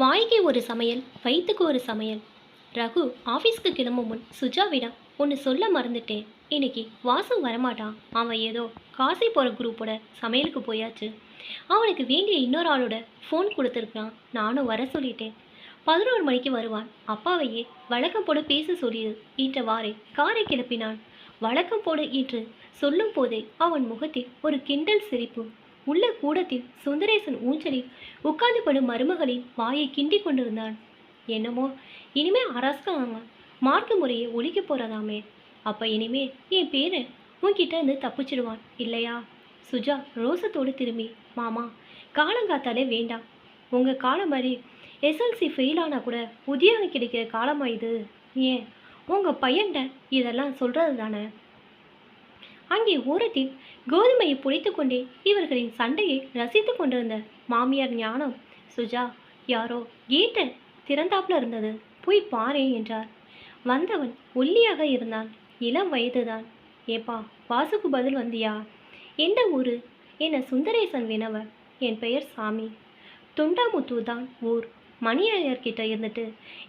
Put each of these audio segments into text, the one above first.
வாய்க்கு ஒரு சமையல், வயிற்றுக்கு ஒரு சமையல். ரகு ஆஃபீஸ்க்கு கிளம்பும் முன் சுஜாவிடம் ஒன்று சொல்ல மறந்துட்டேன். இன்னைக்கு வாசு வரமாட்டான். அவன் ஏதோ காசி போகிற குரூப்போட சமையலுக்கு போயாச்சு. அவனுக்கு வேண்டிய இன்னொரு ஆளோட ஃபோன் கொடுத்துருக்கான். நானும் வர சொல்லிட்டேன். 11 மணிக்கு வருவான். அப்பாவையே வழக்கம் போல பேச சொல்லிடு ஈற்றவாறே காரை கிளப்பினான். வழக்கம் போல ஈற்று சொல்லும் போதே அவன் முகத்தில் ஒரு கிண்டல் சிரிப்பு. உள்ள கூடத்தில் சுந்தரேசன் ஊஞ்சலில் உட்கார்ந்து படும் மருமகளின் வாயை கிண்டி கொண்டிருந்தான். என்னமோ இனிமே அரஸ்காம மார்க்க முறையை ஒழிக்க போறதாமே. அப்ப இனிமே என் பேரு உன்கிட்ட இருந்து தப்பிச்சிடுவான் இல்லையா? சுஜா ரோசத்தோடு திரும்பி, மாமா காலங்காத்தாலே வேண்டாம். உங்க காலம் மாதிரி எஸ்எல்சி ஃபெயில் ஆனால் கூட உத்தியோகம் கிடைக்கிற காலமா இது? ஏன் உங்கள் பையன்கிட்ட இதெல்லாம் சொல்கிறது தானே? அங்கே ஓரத்தில் கோதுமையை புடைத்து கொண்டே இவர்களின் சண்டையை ரசித்து கொண்டிருந்த மாமியார் ஞானம், சுஜா யாரோ கேட்டை திறந்தாப்புல இருந்தது, போய் பாரேன் என்றார். வந்தவன் ஒல்லியாக இருந்தான், இளம் வயதுதான். ஏப்பா வாசுக்கு பதில் வந்தியா? எந்த ஊரு என சுந்தரேசன் வினவ. என் பெயர் சாமி. தொண்டாமுத்து தான் ஊர். மணியாயர்கிட்ட இருந்துட்டு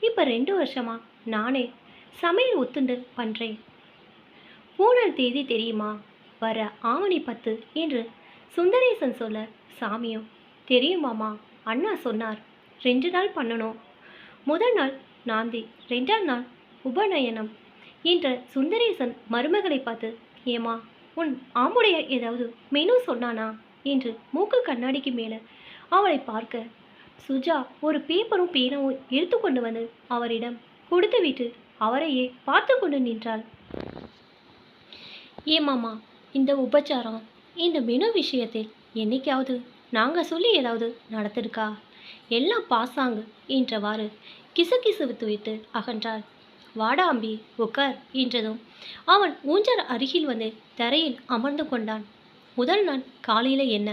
இப்போ 2 வருஷமா நானே சமையல் ஒத்துண்டு பண்ணுறேன். பூனல் தேதி தெரியுமா? வர ஆவணி 10 என்று சுந்தரேசன் சொல்ல, சாமியும் தெரியுமாமா, அண்ணா சொன்னார் 2 நாள் பண்ணணும். முதல் நாள் நாந்தி, 2ஆம் நாள் உபநயனம் என்ற சுந்தரேசன் மருமகளை பார்த்து, ஏமா உன் ஆம்புடைய ஏதாவது மெனு சொன்னானா என்று மூக்கு கண்ணாடிக்கு மேலே அவளை பார்க்க, சுஜா ஒரு பேப்பரும் பேனாவும் எடுத்து கொண்டு வந்து அவரிடம் கொடுத்துவிட்டு அவரையே பார்த்து கொண்டு நின்றாள். ஏமாமா, இந்த உபச்சாரம், இந்த மெனு விஷயத்தில் என்னைக்காவது நாங்கள் சொல்லி ஏதாவது நடத்திருக்கா? எல்லாம் பாசாங்கு என்றவாறு கிசுகிசுவித்து விட்டு அகன்றாள். வாடாம்பி உட்கார் என்றதும் அவன் ஊஞ்சல் அருகில் வந்து தரையில் அமர்ந்து கொண்டான். முதல் நாள் காலையில் என்ன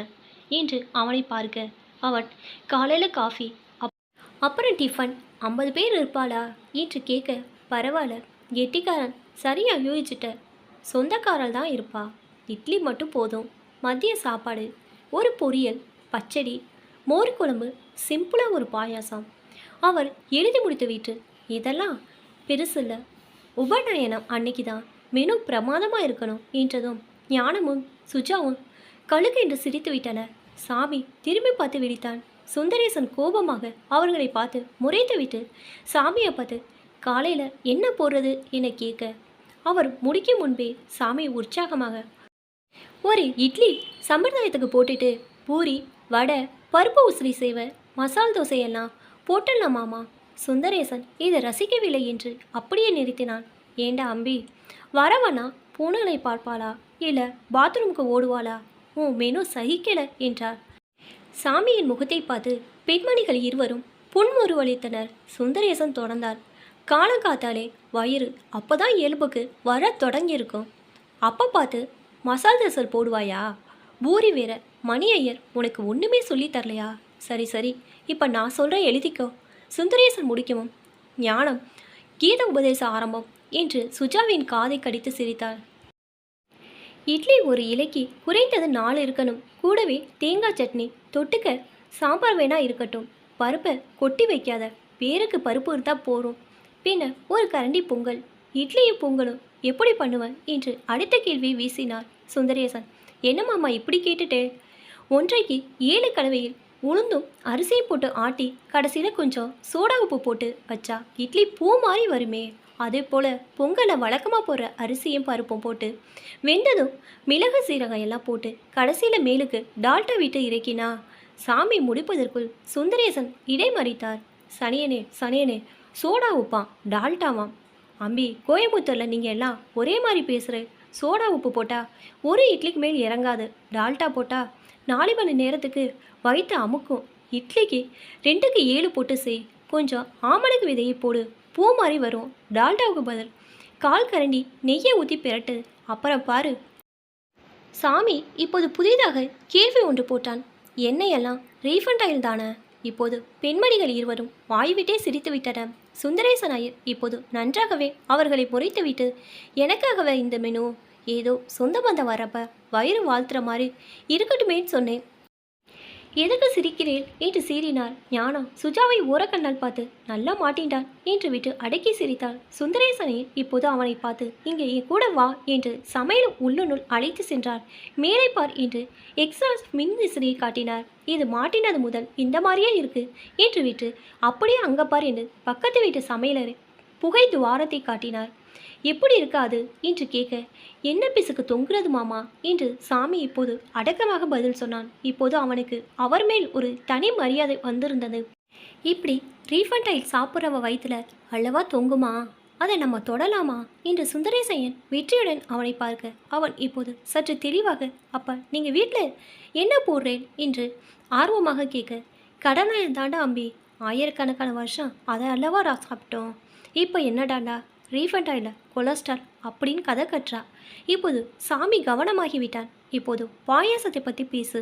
என்று அவனை பார்க்க, அவன் காலையில் காஃபி, அப்புறம் டிஃபன். 50 பேர் இருப்பாளா என்று கேட்க, பரவாயில்ல கெட்டிக்காரன், சரியா யோசிச்சுட்ட, சொந்தக்காரல் தான் இருப்பா. இட்லி மட்டும் போதும். மதிய சாப்பாடு ஒரு பொரியல், பச்சடி, மோர் குழம்பு, சிம்பிளாக ஒரு பாயாசம். அவர் எழுதி முடித்து விட்டு, இதெல்லாம் பெருசில்ல, உபநயனம் அன்னைக்கு தான் மெனு பிரமாதமாக இருக்கணும் என்றதும் ஞானமும் சுஜாவும் கழுகு என்று சிரித்து விட்டனர். சாமி திரும்பி பார்த்து விழித்தான். சுந்தரேசன் கோபமாக அவர்களை பார்த்து முறைத்து விட்டு சாமியை பார்த்து, காலையில் என்ன போடுறது என கேட்க, அவர் முடிக்கும் முன்பே சாமி உற்சாகமாக, ஒரு இட்லி சம்பிரதாயத்துக்கு போட்டுட்டு பூரி, வடை, பருப்பு உசிறி செய்வ, மசால் தோசையெல்லாம் போட்டுடலாமாமா. சுந்தரேசன் இதை ரசிக்கவில்லை என்று அப்படியே நிறுத்தினான். ஏண்டா அம்பி, வரவனா பூனலை பார்ப்பாளா இல்லை பாத்ரூமுக்கு ஓடுவாளா? உன் மெனு சகிக்கலை என்றார். சாமியின் முகத்தை பார்த்து பெண்மணிகள் இருவரும் புன்முறுவளித்தனர். சுந்தரேசன் தொடர்ந்தார். காலங்காத்தாலே வயிறு அப்போதான் இயல்புக்கு வர தொடங்கியிருக்கும். அப்போ பார்த்து மசால் தோசை போடுவாயா? பூரி வேற. மணி ஐயர் உனக்கு ஒன்றுமே சொல்லி தரலையா? சரி சரி, இப்போ நான் சொல்கிறேன் எழுதிக்கோ. சுந்தரேசன் முடிக்கவும், ஞானம் கீத உபதேச ஆரம்பம் என்று சுஜாவின் காதை கடித்து சிரித்தாள். இட்லி ஒரு இலைக்கு குறைந்தது 4 இருக்கணும். கூடவே தேங்காய் சட்னி, தொட்டுக்க சாம்பார் வேணா இருக்கட்டும். பருப்பை கொட்டி வைக்காத, பேருக்கு பருப்பு இருந்தால் போகிறோம். பின்ன ஒரு கரண்டி பொங்கல். இட்லியும் பொங்கலும் எப்படி பண்ணுவேன் என்று அடுத்த கேள்வி வீசினார் சுந்தரேசன். என்னம்மாம்மா இப்படி கேட்டுட்டே? 1க்கு 7 கலவையில் உளுந்தும் அரிசியை போட்டு ஆட்டி கடைசியில் கொஞ்சம் சோடா உப்பு போட்டு வச்சா இட்லி பூ மாதிரி வருமே. அதே போல் பொங்கலை வழக்கமாக போடுற அரிசியும் பருப்பும் போட்டு வெந்ததும் மிளகு சீரகம் எல்லாம் போட்டு கடைசியில் மேலுக்கு டால்ட்டா விட்டு இறக்கினா, சாமி முடிப்பதற்குள் சுந்தரேசன் இடைமறித்தார். சனியனே சனியனே, சோடா உப்பாம் டால்ட்டாவாம். அம்பி, கோயம்புத்தூரில் நீங்கள் எல்லாம் ஒரே மாதிரி பேசுகிற. சோடா உப்பு போட்டால் ஒரு இட்லிக்கு மேல் இறங்காது. டால்ட்டா போட்டால் 4 மணி நேரத்துக்கு வயிற்று அமுக்கும். இட்லிக்கு 2க்கு 7 போட்டு செய். கொஞ்சம் ஆமணக்கு விதையை போடு, பூ மாதிரி வரும். டால்டாவுக்கு பதில் 1/4 கரண்டி நெய்யை ஊற்றி பிரட்டு. அப்புறம் பாரு. சாமி இப்போது புதிதாக கேள்வி ஒன்று போட்டான். எண்ணெயெல்லாம் ரீஃபண்ட் ஆயில் தானே? இப்போது பெண்மணிகள் இருவரும் வாய்விட்டே சிரித்து விட்டனர். சுந்தரேசன் ஐயர் இப்போது நன்றாகவே அவர்களை முறைத்துவிட்டு, எனக்காகவே இந்த மெனு, ஏதோ சொந்த பந்தம் வரப்ப வயிறு வாழ்த்துற மாதிரி இருக்கட்டுமேன்னு சொன்னேன். எதுக்கு சிரிக்கிறேன் என்று சீறினார் ஞானம். சுஜாவை ஓரக்கண்ணால் பார்த்து நல்லா மாட்டின்றான் என்று விட்டு அடக்கி சிரித்தாள். சுந்தரேசனை இப்போது அவனை பார்த்து இங்கே என் கூட வா என்று சமையல் உள்ளுனுள் அழைத்து சென்றார். மேலே பார் என்று எக்ஸாஸ்ட் மின் விசிறியை காட்டினார். இது மாட்டினது முதல் இந்த மாதிரியே இருக்கு என்று விட்டு அப்படியே அங்கே பார் என்று பக்கத்து வீட்டு சமையலரை புகை துவாரத்தை காட்டினார். எப்படி இருக்காது என்று கேட்க, என்ன பிசுக்கு தொங்குறது மாமா என்று சாமி இப்போது அடக்கமாக பதில் சொன்னான். இப்போது அவனுக்கு அவர் மேல் ஒரு தனி மரியாதை வந்திருந்தது. இப்படி ரீஃபண்ட் ஆயில் சாப்பிட்றவ வயிற்றுல அல்லவா தொங்குமா, அதை நம்ம தொடலாமா என்று சுந்தரேசையன் வெற்றியுடன் அவனை பார்க்க, அவன் இப்போது சற்று தெளிவாக, அப்பா நீங்கள் வீட்டில் என்ன போடுறேன் என்று ஆர்வமாக கேட்க, கடனாயம் தாண்டா அம்பி, ஆயிரக்கணக்கான வருஷம் அதை அல்லவா சாப்பிட்டோம், இப்போ என்னடாண்டா ரீஃபண்ட் ஆயில கொலஸ்ட்ரால் அப்படின்னு கதை கட்டுறா. இப்போது சாமி கவனமாகிவிட்டான். இப்போது பாயாசத்தை பற்றி பேசு.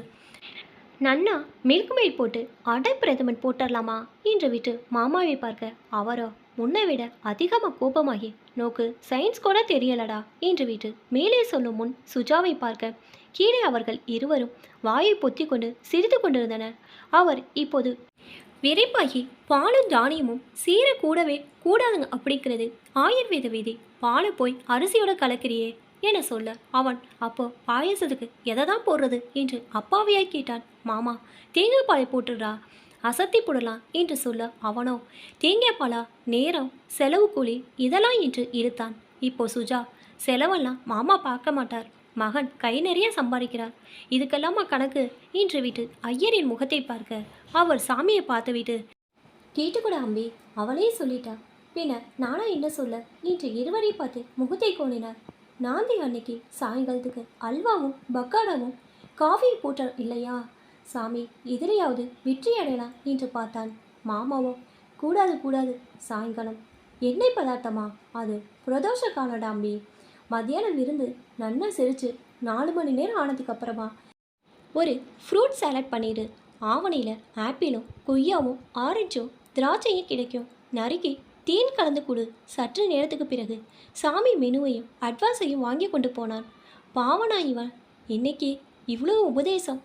நன்னா மில்க் மேட் போட்டு அடை பிரதமன் போட்டுடலாமா என்று விட்டு மாமாவை பார்க்க, அவரோ முன்னை விட அதிகமாக கோபமாகி, நோக்கு சயின்ஸ் கூட தெரியலடா என்று விட்டு மேலே சொல்லும் முன் சுஜாவை பார்க்க, கீழே அவர்கள் இருவரும் வாயை பொத்தி கொண்டு சிரித்து கொண்டிருந்தனர். அவர் இப்போது விரைப்பாகி பாலும் தானியமும் சீர கூடவே கூடாதுங்க அப்படிங்கிறது ஆயுர்வேத விதி. பாலை போய் அரிசியோட கலக்கிறியே என சொல்ல, அவன் அப்போ பாயசத்துக்கு எதை தான் போடுறது என்று அப்பாவியாய் கேட்டான். மாமா தேங்காய் பாலை போட்டுடுறா, அசத்தி போடலாம் என்று சொல்ல, அவனோ தேங்காய் பாலா, நேரம், செலவு கூலி இதெல்லாம் என்று இழுத்தான். இப்போ சுஜா, செலவெல்லாம் மாமா பார்க்க மாட்டார், மகன் கை நிறைய சம்பாதிக்கிறார், இதுக்கெல்லாமா கணக்கு என்று விட்டு ஐயரின் முகத்தை பார்க்க, அவர் சாமியை பார்த்து விட்டு, கேட்டுக்கூட அம்பி அவளே சொல்லிட்டா, பின்ன நானா என்ன சொல்ல என்று இருவரை பார்த்து முகத்தை கோணினார். நாந்தி அன்னைக்கு சாயங்காலத்துக்கு அல்வாவும் பக்காடாவும் காஃபி போட்ட இல்லையா சாமி, எதிரையாவது வெற்றி அடையலாம் என்று பார்த்தான். மாமாவோ கூடாது கூடாது, சாயங்காலம் எண்ணெய் பதார்த்தமா, அது பிரதோஷ காலடாம்பி, மத்தியானம் விருந்து நன்னா சிரிச்சு 4 மணி நேரம் ஆனதுக்கு அப்புறமா ஒரு ஃப்ரூட் சாலட் பண்ணிடு. ஆவணியில் ஆப்பிளும் கொய்யாவும் ஆரஞ்சும் திராட்சையும் கிடைக்கும், நறுக்கி தேன் கலந்து கொடு. சற்று நேரத்துக்கு பிறகு சாமி மெனுவையும் அட்வான்ஸையும் வாங்கி கொண்டு போனான். பாவனா இவன், இன்னைக்கு இவ்வளோ உபதேசம்,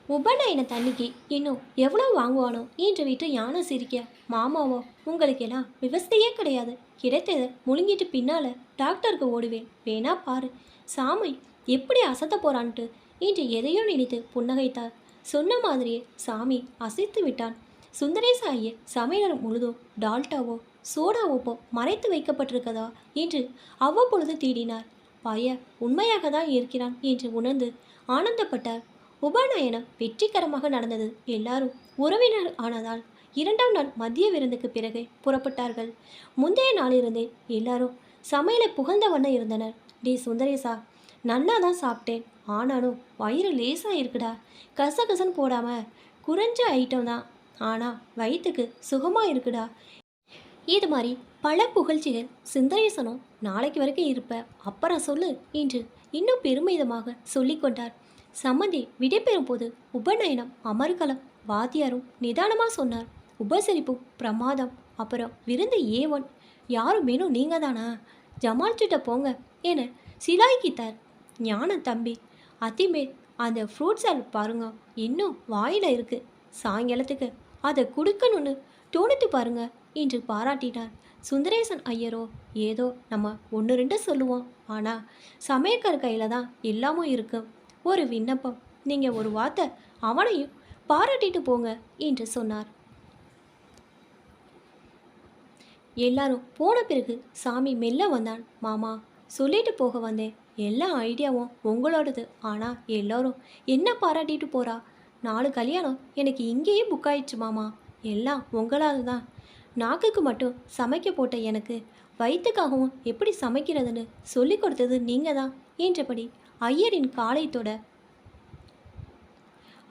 உபநயன தண்ணிக்கு இன்னும் எவ்வளோ வாங்குவானோ என்று விட்டு யானை சிரிக்க, மாமாவோ உங்களுக்கெல்லாம் விவசாயே கிடையாது, கிடைத்ததை முழுங்கிட்டு பின்னால் டாக்டருக்கு ஓடுவேன், வேணா பாரு சாமி எப்படி அசத்த போறான்ட்டு என்று எதையோ நினைத்து புன்னகைத்தார். சொன்ன மாதிரியே சாமி அசைத்து விட்டான். சுந்தரேச ஐயர் சமையலர் முழுதும் டால்டாவோ சோடாவோப்போ மறைத்து வைக்கப்பட்டிருக்கதா என்று அவ்வப்பொழுது தேடினார். பைய உண்மையாக தான் இருக்கிறான் என்று உணர்ந்து ஆனந்தப்பட்டார். உபநயனம் வெற்றிகரமாக நடந்தது. எல்லாரும் உறவினர் ஆனதால் 2ஆம் நாள் மதிய விருந்துக்கு பிறகு புறப்பட்டார்கள். முந்தைய நாளிருந்தே எல்லாரும் சமையலை புகழ்ந்த வண்ணம் இருந்தனர். டே சுந்தரேசா, நன்னா தான் சாப்பிட்டேன், ஆனாலும் வயிறு லேசாக இருக்குடா, கசகசன்னு போடாமல் குறைஞ்ச ஐட்டம் தான், ஆனால் வயிற்றுக்கு சுகமாக இருக்குடா. இது மாதிரி பல புகழ்ச்சிகள் சுந்தரேசனும் நாளைக்கு வரைக்கும் இருப்ப, அப்புறம் சொல்லு என்று இன்னும் பெருமிதமாக சொல்லி கொண்டார். சம்மந்தி விடைபெறும் போது உபநயனம் அமர்கலம் வாத்தியாரும் நிதானமாக சொன்னார். உபசரிப்பும் பிரமாதம், அப்புறம் விருந்து ஏவன், யாரும் வேணும் நீங்கள் தானா, ஜமால்ச்சிட்ட போங்க என சிலாய்க்கித்தார். ஞானம் தம்பி, அதிமே அந்த ஃப்ரூட் சாலட் பாருங்க, இன்னும் வாயில் இருக்குது, சாயங்காலத்துக்கு அதை கொடுக்கணும்னு தோணித்து பாருங்க என்று பாராட்டினார். சுந்தரேசன் ஐயரோ, ஏதோ நம்ம 1-2 சொல்லுவோம், ஆனால் சமையற்கார் கையில் தான் எல்லாமும் இருக்கு, ஒரு விண்ணப்பம், நீங்கள் ஒரு வார்த்தை அவனையும் பாராட்டிட்டு போங்க என்று சொன்னார். எல்லாரும் போன பிறகு சாமி மெல்ல வந்தான். மாமா சொல்லிட்டு போக வந்தேன், எல்லா ஐடியாவும் உங்களோடது, ஆனால் எல்லோரும் என்ன பாராட்டிட்டு போகிறா, 4 கல்யாணம் எனக்கு இங்கேயே புக் ஆயிடுச்சு மாமா, எல்லாம் உங்களால் தான், நாக்குக்கு மட்டும் சமைக்க போட்ட எனக்கு வயிற்றுக்காகவும் எப்படி சமைக்கிறதுன்னு சொல்லி கொடுத்தது நீங்கள் தான் என்றபடி ஐயரின் காலை தொட,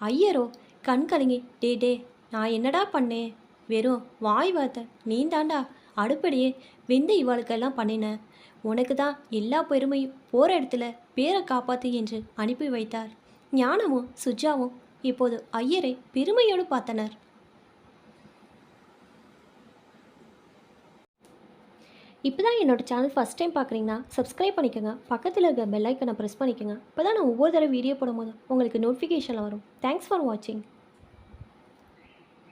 ஐயரோ கண் கலங்கி, டே டே நான் என்னடா பண்ணேன், வெறும் வாய் வார்த்தை, நீ தாண்டா அடுப்படியே வெந்து இவாளுக்கெல்லாம் பண்ணின, உனக்கு தான் எல்லா பெருமையும், போகிற இடத்துல பேரை காப்பாற்று என்று அனுப்பி வைத்தார். ஞானமும் சுஜாவும் இப்போது ஐயரை பெருமையோடு பார்த்தனர். இப்போ தான் என்னோடய சேனல் ஃபஸ்ட் டைம் பார்க்குறீங்கன்னா சப்ஸ்கிரைப் பண்ணிக்கோங்க, பக்கத்தில் இருக்க பெல் ஐக்கனை ப்ரெஸ் பண்ணிக்கோங்க, இப்போ தான் நான் ஒவ்வொரு தடவை வீடியோ போடும்போது உங்களுக்கு நோட்டிஃபிகேஷனில் வரும். தேங்க்ஸ் ஃபார் வாட்சிங்.